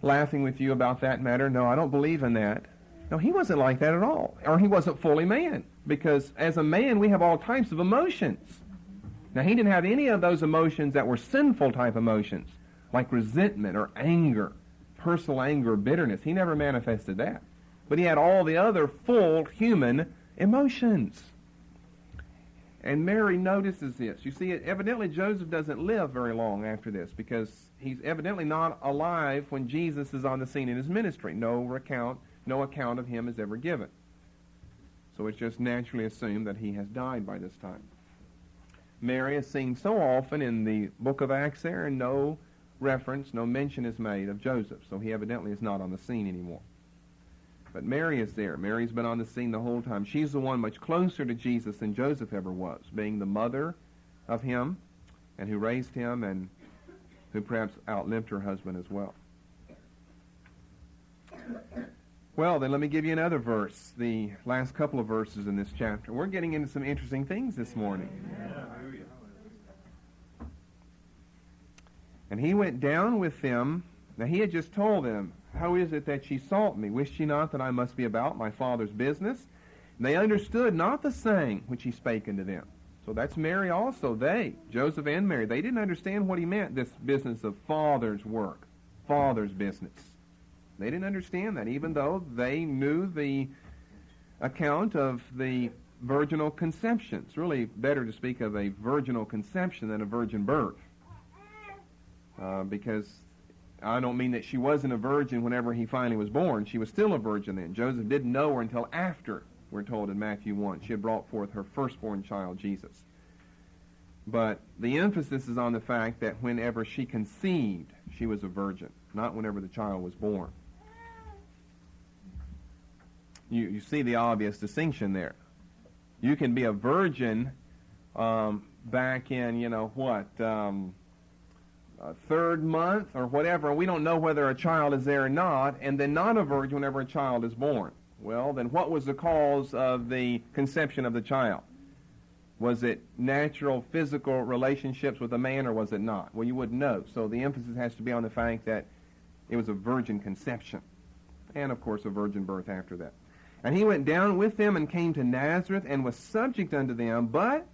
laughing with you about that matter. No, I don't believe in that. No, he wasn't like that at all. Or he wasn't fully man. Because as a man, we have all types of emotions. Now, he didn't have any of those emotions that were sinful type emotions, like resentment or anger, personal anger or bitterness. He never manifested that. But he had all the other full human emotions. And Mary notices this. You see, evidently Joseph doesn't live very long after this, because he's evidently not alive when Jesus is on the scene in his ministry. No account of him is ever given. So it's just naturally assumed that he has died by this time. Mary is seen so often in the book of Acts there, and no reference, no mention is made of Joseph. So he evidently is not on the scene anymore. But Mary is there. Mary's been on the scene the whole time. She's the one much closer to Jesus than Joseph ever was, being the mother of him, and who raised him, and who perhaps outlived her husband as well. Well, then let me give you another verse, the last couple of verses in this chapter. We're getting into some interesting things this morning. And he went down with them. Now he had just told them, how is it that ye sought me? Wist ye not that I must be about my Father's business? And they understood not the saying which he spake unto them. So that's Mary also. They, Joseph and Mary, they didn't understand what he meant, this business of Father's work, Father's business. They didn't understand that, even though they knew the account of the virginal conception. It's really better to speak of a virginal conception than a virgin birth. Because I don't mean that she wasn't a virgin whenever he finally was born. She was still a virgin then. Joseph didn't know her until after, we're told in Matthew 1. She had brought forth her firstborn child, Jesus. But the emphasis is on the fact that whenever she conceived, she was a virgin, not whenever the child was born. You see the obvious distinction there. You can be a virgin back in, third month or whatever, we don't know whether a child is there or not, and then not a virgin whenever a child is born. Well, then what was the cause of the conception of the child? Was it natural physical relationships with a man, or was it not? Well, you wouldn't know. So the emphasis has to be on the fact that it was a virgin conception. And, of course, a virgin birth after that. And he went down with them and came to Nazareth and was subject unto them, but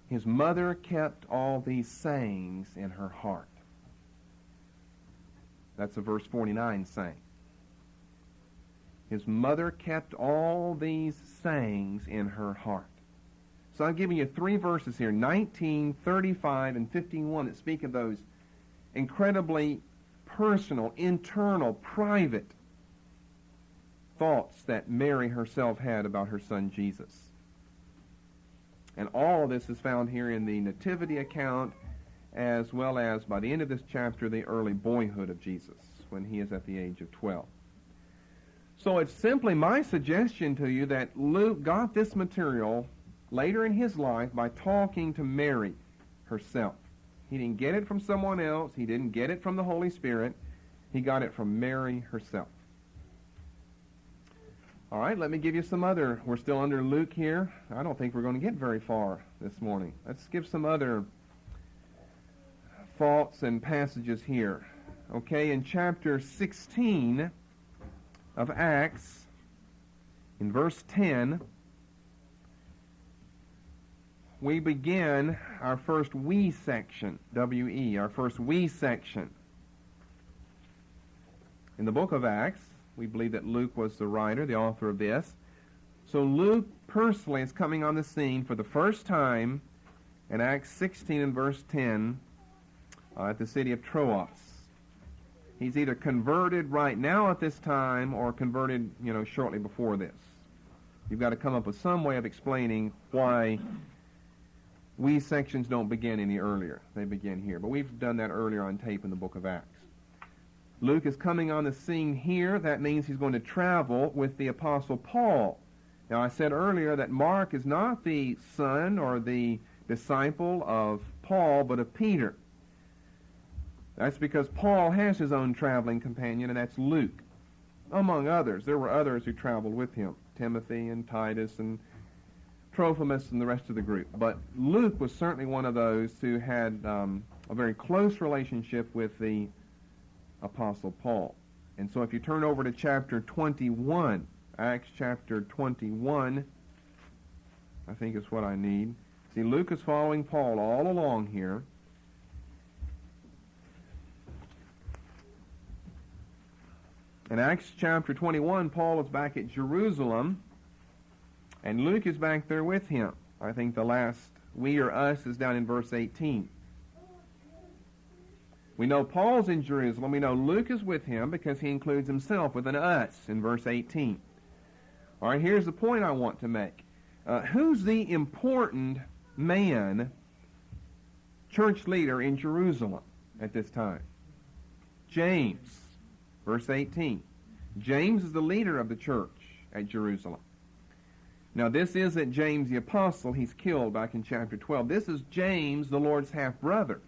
his mother kept all these sayings in her heart. That's a verse 49 saying. His mother kept all these sayings in her heart. So I'm giving you three verses here, 19, 35, and 51, that speak of those incredibly personal, internal, private thoughts that Mary herself had about her son Jesus. And all of this is found here in the nativity account, as well as, by the end of this chapter, the early boyhood of Jesus, when he is at the age of 12. So it's simply my suggestion to you that Luke got this material later in his life by talking to Mary herself. He didn't get it from someone else. He didn't get it from the Holy Spirit. He got it from Mary herself. All right, let me give you some other. We're still under Luke here. I don't think we're going to get very far this morning. Let's give some other thoughts and passages here. Okay, in chapter 16 of Acts, in verse 10, we begin our first we section, W-E, our first we section. In the book of Acts, we believe that Luke was the writer, the author of this. So Luke personally is coming on the scene for the first time in Acts 16 and verse 10 at the city of Troas. He's either converted right now at this time or converted, shortly before this. You've got to come up with some way of explaining why we sections don't begin any earlier. They begin here. But we've done that earlier on tape in the book of Acts. Luke is coming on the scene here. That means he's going to travel with the Apostle Paul. Now, I said earlier that Mark is not the son or the disciple of Paul, but of Peter. That's because Paul has his own traveling companion, and that's Luke. Among others, there were others who traveled with him, Timothy and Titus and Trophimus and the rest of the group. But Luke was certainly one of those who had a very close relationship with the Apostle Paul. And so if you turn over to chapter 21, Acts chapter 21, I think is what I need. See, Luke is following Paul all along here. In Acts chapter 21, Paul is back at Jerusalem, and Luke is back there with him. I think the last we or us is down in verse 18. We know Paul's in Jerusalem. We know Luke is with him because he includes himself with an us in verse 18. All right, here's the point I want to make. Who's the important man, church leader in Jerusalem at this time? James, verse 18. James is the leader of the church at Jerusalem. Now, this isn't James the apostle. He's killed back in chapter 12. This is James, the Lord's half-brother.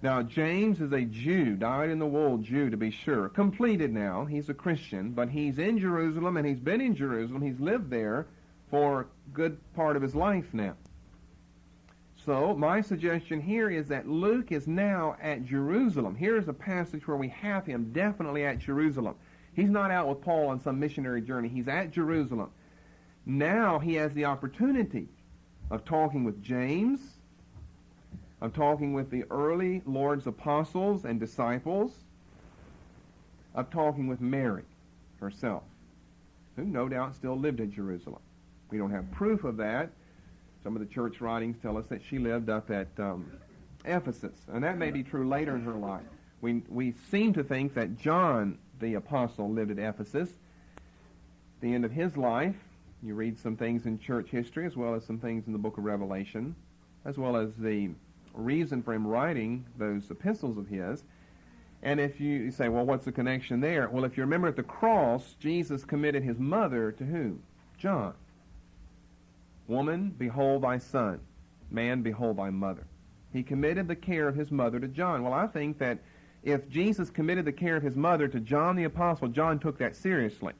Now, James is a Jew, dyed-in-the-wool Jew to be sure. Completed now. He's a Christian, but he's in Jerusalem, and he's been in Jerusalem. He's lived there for a good part of his life now. So, my suggestion here is that Luke is now at Jerusalem. Here's a passage where we have him definitely at Jerusalem. He's not out with Paul on some missionary journey. He's at Jerusalem. Now he has the opportunity of talking with James, of talking with the early Lord's apostles and disciples, of talking with Mary herself, who no doubt still lived in Jerusalem. We don't have proof of that. Some of the church writings tell us that she lived up at Ephesus, and that may be true later in her life. We seem to think that John the apostle lived at Ephesus. At the end of his life, you read some things in church history as well as some things in the book of Revelation, as well as the reason for him writing those epistles of his. And if you say, well, what's the connection there? Well, if you remember at the cross, Jesus committed his mother to who? John. Woman, behold thy son. Man, behold thy mother. He committed the care of his mother to John. Well, I think that if Jesus committed the care of his mother to John the Apostle, John took that seriously.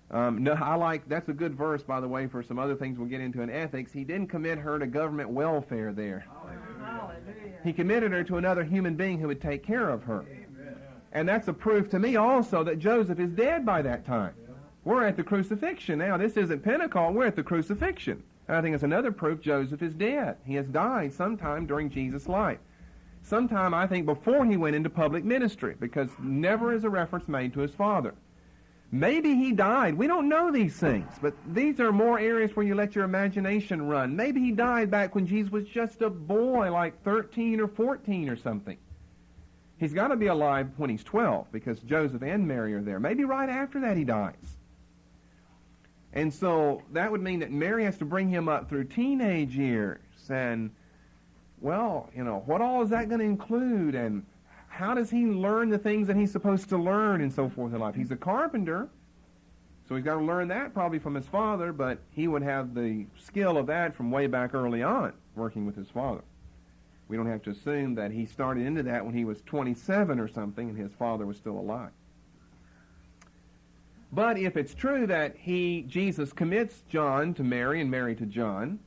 That's a good verse, by the way, for some other things we'll get into in ethics. He didn't commit her to government welfare there. Hallelujah. He committed her to another human being who would take care of her. And that's a proof to me also that Joseph is dead by that time. We're at the crucifixion now. This isn't Pentecost. We're at the crucifixion. And I think it's another proof Joseph is dead. He has died sometime during Jesus' life. Sometime, I think, before he went into public ministry, because never is a reference made to his father. Maybe he died. We don't know these things, but these are more areas where you let your imagination run. Maybe he died back when Jesus was just a boy, like 13 or 14 or something. He's got to be alive when he's 12, because Joseph and Mary are there. Maybe right after that he dies. And so that would mean that Mary has to bring him up through teenage years. And, well, what all is that going to include? And how does he learn the things that he's supposed to learn and so forth in life? He's a carpenter, so he's got to learn that probably from his father, but he would have the skill of that from way back early on, working with his father. We don't have to assume that he started into that when he was 27 or something and his father was still alive. But if it's true that Jesus commits John to Mary and Mary to John,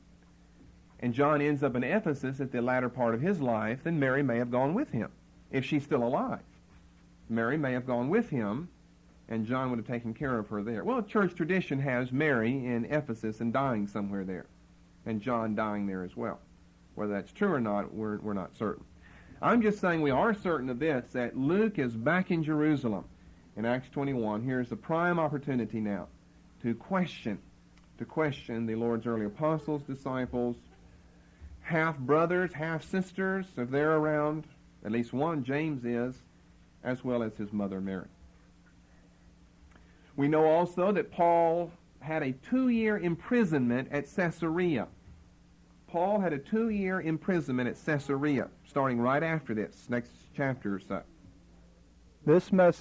and John ends up in Ephesus at the latter part of his life, then Mary may have gone with him, if she's still alive. Mary may have gone with him, and John would have taken care of her there. Well, church tradition has Mary in Ephesus and dying somewhere there, and John dying there as well. Whether that's true or not, we're not certain. I'm just saying we are certain of this, that Luke is back in Jerusalem in Acts 21. Here's the prime opportunity now to question the Lord's early apostles, disciples, half-brothers, half-sisters, if they're around. At least one, James is, as well as his mother Mary. We know also that Paul had a 2-year imprisonment at Caesarea. Paul had a 2-year imprisonment at Caesarea, starting right after this, next chapter or so. This message